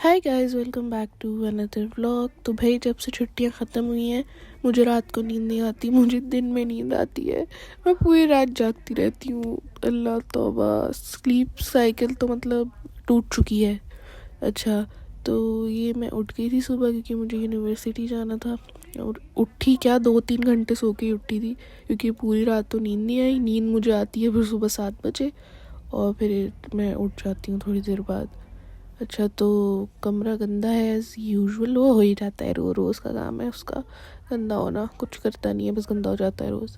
Hi guys, welcome back to another vlog. तो भाई, जब से छुट्टियां ख़त्म हुई हैं मुझे रात को नींद नहीं आती, मुझे दिन में नींद आती है। मैं पूरी रात जागती रहती हूँ। अल्लाह तौबा, स्लीप साइकिल तो मतलब टूट चुकी है। अच्छा, तो ये मैं उठ गई थी सुबह क्योंकि मुझे यूनिवर्सिटी जाना था। और उठी क्या, 2-3 घंटे सो के उठी थी क्योंकि पूरी रात तो नींद नहीं आई। नींद मुझे आती है फिर सुबह 7 बजे और फिर मैं उठ जाती हूँ थोड़ी देर बाद। अच्छा, तो कमरा गंदा है एज़ यूजुअल, वो हो ही जाता है, रोज़ का काम है उसका गंदा होना। कुछ करता नहीं है, बस गंदा हो जाता है रोज़।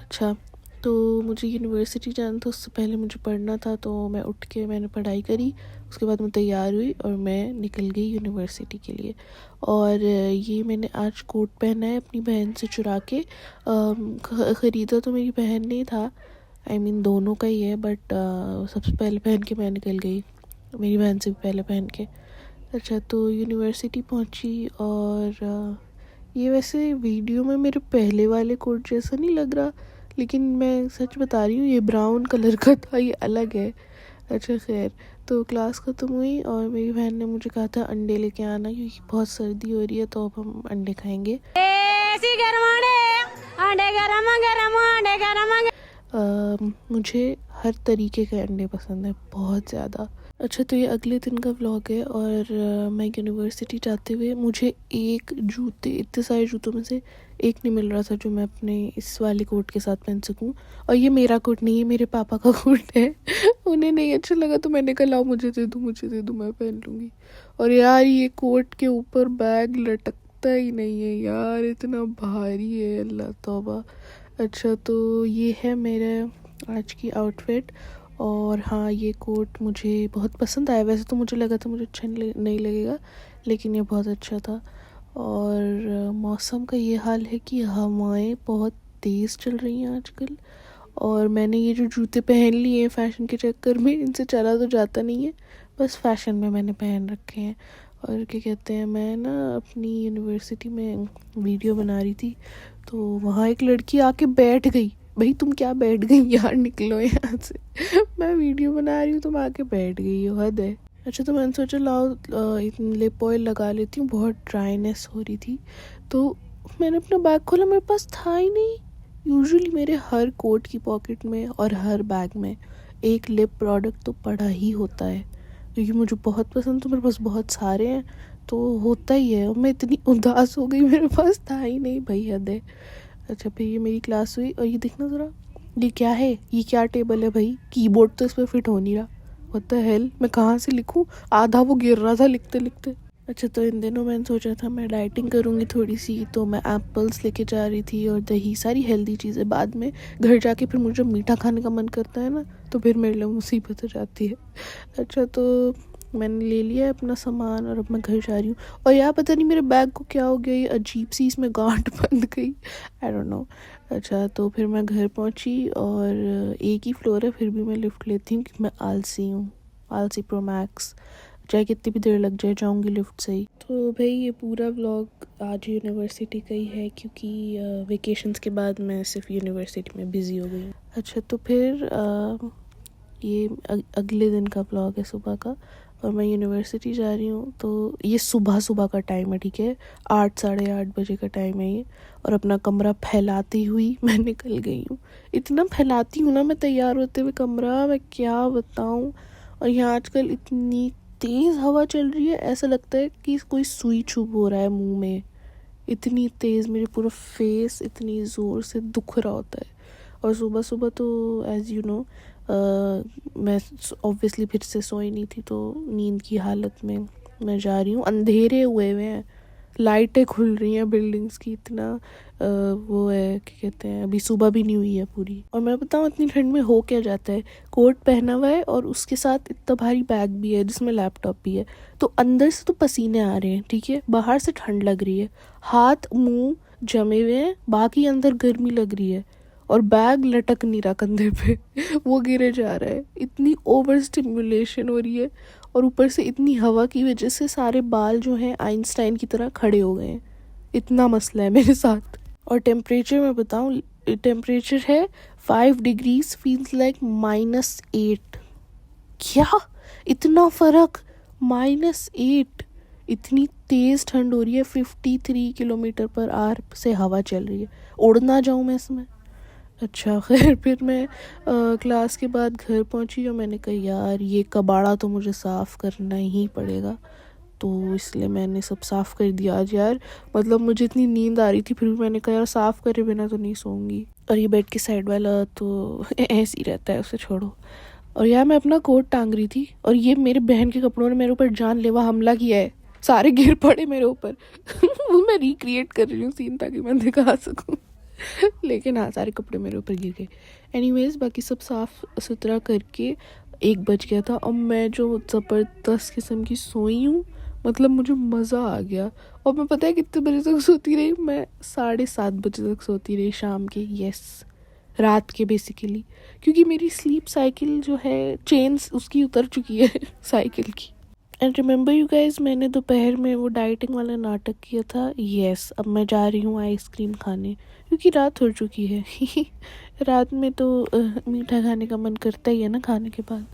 अच्छा, तो मुझे यूनिवर्सिटी जाना था, उससे पहले मुझे पढ़ना था, तो मैं उठ के मैंने पढ़ाई करी। उसके बाद मैं तैयार हुई और मैं निकल गई यूनिवर्सिटी के लिए। और ये मैंने आज कोट पहना है अपनी बहन से चुरा के। ख़रीदा तो मेरी बहन ने था, आई मीन दोनों का ही है, बट सबसे पहले पहन के मैं निकल गई, मेरी बहन से भी पहले पहन के। अच्छा, तो यूनिवर्सिटी पहुंची और ये वैसे वीडियो में मेरे पहले वाले कोट जैसा नहीं लग रहा, लेकिन मैं सच बता रही हूँ ये ब्राउन कलर का था, ये अलग है। अच्छा खैर, तो क्लास ख़त्म हुई और मेरी बहन ने मुझे कहा था अंडे लेके आना क्योंकि बहुत सर्दी हो रही है, तो अब हम अंडे खाएंगे। मुझे हर तरीके के अंडे पसंद है, बहुत ज़्यादा। अच्छा, तो ये अगले दिन का व्लॉग है और मैं यूनिवर्सिटी जाते हुए मुझे एक जूते, इतने सारे जूतों में से एक नहीं मिल रहा था जो मैं अपने इस वाले कोट के साथ पहन सकूं। और ये मेरा कोट नहीं है, मेरे पापा का कोट है। उन्हें नहीं अच्छा लगा तो मैंने कहा लाओ मुझे दे दो, मैं पहन लूँगी। और यार, ये कोट के ऊपर बैग लटकता ही नहीं है यार, इतना भारी है, अल्लाह तौबा। अच्छा, तो ये है मेरे आज की आउटफिट। और हाँ, ये कोट मुझे बहुत पसंद आया। वैसे तो मुझे लगा था मुझे अच्छा नहीं लगेगा, लेकिन ये बहुत अच्छा था। और मौसम का ये हाल है कि हवाएं बहुत तेज़ चल रही हैं आजकल। और मैंने ये जो जूते पहन लिए हैं फ़ैशन के चक्कर में, इनसे चला तो जाता नहीं है, बस फ़ैशन में मैंने पहन रखे हैं। और क्या कहते हैं, मैं ना अपनी यूनिवर्सिटी में वीडियो बना रही थी, तो वहाँ एक लड़की आके बैठ गई। भाई तुम क्या बैठ गई यार, निकलो यहाँ से। मैं वीडियो बना रही हूँ, तुम आके बैठ गई हो, हद है। अच्छा, तो मैंने सोचा लाओ लिप ऑयल लगा लेती हूँ, बहुत ड्राइनेस हो रही थी। तो मैंने अपना बैग खोला, मेरे पास था ही नहीं। यूजुअली मेरे हर कोट की पॉकेट में और हर बैग में एक लिप प्रोडक्ट तो पड़ा ही होता है, क्योंकि मुझे बहुत पसंद, तो मेरे पास बहुत सारे हैं, तो होता ही है। और मैं इतनी उदास हो गई, मेरे पास था ही नहीं, भाई हद है। अच्छा, फिर ये मेरी क्लास हुई और ये देखना ज़रा, ये क्या है, ये क्या टेबल है भाई, कीबोर्ड तो इस पर फिट हो नहीं रहा। व्हाट द हेल, मैं कहाँ से लिखूँ, आधा वो गिर रहा था लिखते लिखते। अच्छा, तो इन दिनों मैंने सोचा था मैं डाइटिंग करूँगी थोड़ी सी, तो मैं एप्पल्स लेके जा रही थी और दही, सारी हेल्दी चीज़ें। बाद में घर जाके फिर मुझे मीठा खाने का मन करता है ना, तो फिर मेरे लिए मुसीबत हो जाती है। अच्छा, तो मैंने ले लिया अपना सामान और अब मैं घर जा रही हूँ। और यार, पता नहीं मेरे बैग को क्या हो गया, ये अजीब सी इसमें गांठ बंध गई, आई डोंट नो। अच्छा, तो फिर मैं घर पहुँची और एक ही फ्लोर है, फिर भी मैं लिफ्ट लेती हूँ क्योंकि मैं आलसी हूँ, आलसी प्रो मैक्स। चाहे कितनी भी देर लग जाए, जाऊँगी लिफ्ट से ही। तो भाई, ये पूरा व्लॉग आज यूनिवर्सिटी का ही है क्योंकि वेकेशंस के बाद मैं सिर्फ यूनिवर्सिटी में बिज़ी हो गई हूँ। अच्छा, तो फिर ये अगले दिन का व्लॉग है, सुबह का। और मैं यूनिवर्सिटी जा रही हूँ, तो ये सुबह का टाइम है, ठीक है, 8-8:30 बजे का टाइम है ये। और अपना कमरा फैलाती हुई मैं निकल गई हूँ। इतना फैलाती हूँ ना मैं तैयार होते हुए कमरा, मैं क्या बताऊँ। और यहाँ आजकल इतनी तेज़ हवा चल रही है, ऐसा लगता है कि कोई सुई चुभ हो रहा है मुंह में, इतनी तेज़। मेरे पूरा फेस इतनी ज़ोर से दुख रहा होता है। और सुबह सुबह तो एज़ यू नो, मैं ऑब्वियसली फिर से सोई नहीं थी, तो नींद की हालत में मैं जा रही हूँ। अंधेरे हुए हैं, लाइटें खुल रही हैं बिल्डिंग्स की, इतना वो है, क्या कहते हैं, अभी सुबह भी नहीं हुई है पूरी। और मैं बताऊँ इतनी ठंड में हो क्या जाता है, कोट पहना हुआ है और उसके साथ इतना भारी बैग भी है जिसमें लैपटॉप भी है, तो अंदर से तो पसीने आ रहे हैं, ठीक है, बाहर से ठंड लग रही है, हाथ मुंह जमे हुए हैं, बाकी अंदर गर्मी लग रही है। और बैग लटक नहीं रहा कंधे पे, वो गिरे जा रहा है, इतनी ओवर स्टिमुलेशन हो रही है। और ऊपर से इतनी हवा की वजह से सारे बाल जो हैं आइंस्टाइन की तरह खड़े हो गए हैं, इतना मसला है मेरे साथ। और टेम्परेचर मैं बताऊँ, टेम्परेचर है 5 डिग्रीज, फील्स लाइक -8। क्या, इतना फ़र्क, -8। इतनी तेज़ ठंड हो रही है, 53 किलोमीटर पर आवर से हवा चल रही है, उड़ ना जाऊँ मैं इसमें। अच्छा खैर, फिर मैं क्लास के बाद घर पहुंची और मैंने कहा यार ये कबाड़ा तो मुझे साफ़ करना ही पड़ेगा, तो इसलिए मैंने सब साफ़ कर दिया आज यार। मतलब मुझे इतनी नींद आ रही थी, फिर भी मैंने कहा यार साफ़ करे बिना तो नहीं सोऊंगी। और ये बेड के साइड वाला तो ऐसे ही रहता है, उसे छोड़ो। और यार मैं अपना कोट टांग रही थी और ये मेरे बहन के कपड़ों ने मेरे ऊपर जानलेवा हमला किया है, सारे गिर पड़े मेरे ऊपर। वो मैं रिक्रिएट कर रही हूँ सीन ताकि मैं दिखा सकूँ। लेकिन हाँ, सारे कपड़े मेरे ऊपर गिर गए। एनीवेज, बाकी सब साफ़ सुथरा करके 1 बज गया था और मैं जो ज़बरदस्त किस्म की सोई हूँ, मतलब मुझे मज़ा आ गया। और मैं पता है कितने बजे तक सोती रही, मैं 7:30 बजे तक सोती रही शाम के, यस रात के बेसिकली, क्योंकि मेरी स्लीप साइकिल जो है चेन्स उसकी उतर चुकी है साइकिल की। एंड रिमेंबर यू गाइज, मैंने दोपहर में वो डाइटिंग वाला नाटक किया था, यस अब मैं जा रही हूँ आइसक्रीम खाने, क्योंकि रात हो चुकी है। रात में तो मीठा खाने का मन करता ही है ना खाने के बाद,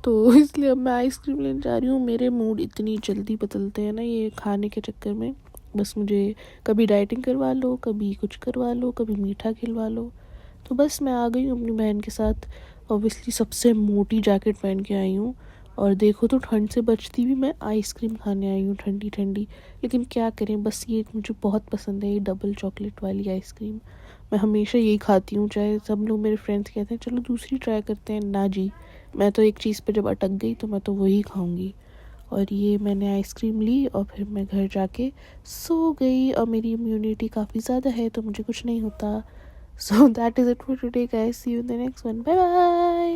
तो इसलिए अब मैं आइसक्रीम लेने जा रही हूँ। मेरे मूड इतनी जल्दी बदलते हैं ना ये खाने के चक्कर में, बस मुझे कभी डाइटिंग करवा लो, कभी कुछ करवा लो, कभी मीठा खिलवा लो। तो बस मैं आ गई हूँ अपनी बहन के साथ, ऑब्वियसली सबसे मोटी जैकेट पहन के आई हूँ, और देखो तो ठंड से बचती भी मैं आइसक्रीम खाने आई हूँ ठंडी ठंडी। लेकिन क्या करें, बस ये मुझे बहुत पसंद है, ये डबल चॉकलेट वाली आइसक्रीम। मैं हमेशा यही खाती हूँ, चाहे सब लोग मेरे फ्रेंड्स कहते हैं चलो दूसरी ट्राई करते हैं, ना जी, मैं तो एक चीज़ पे जब अटक गई तो मैं तो वही खाऊंगी। और ये मैंने आइसक्रीम ली और फिर मैं घर जाके सो गई, और मेरी इम्यूनिटी काफ़ी ज़्यादा है तो मुझे कुछ नहीं होता। So that is it for today guys, see you in the next one, bye bye.